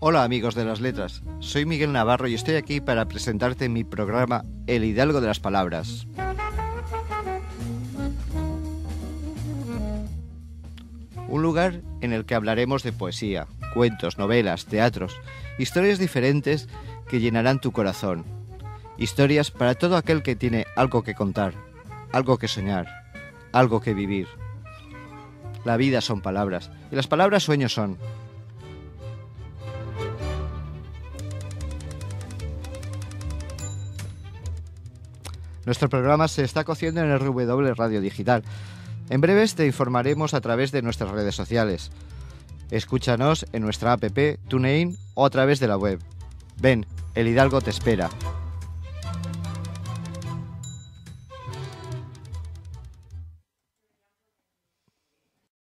Hola amigos de las letras, soy Miguel Navarro y estoy aquí para presentarte mi programa El Hidalgo de las Palabras. Un lugar en el que hablaremos de poesía, cuentos, novelas, teatros, historias diferentes que llenarán tu corazón. Historias para todo aquel que tiene algo que contar, algo que soñar, algo que vivir. La vida son palabras y las palabras sueños son. Nuestro programa se está cociendo en RW Radio Digital. En breves te informaremos a través de nuestras redes sociales. Escúchanos en nuestra app, TuneIn o a través de la web. Ven, el Hidalgo te espera.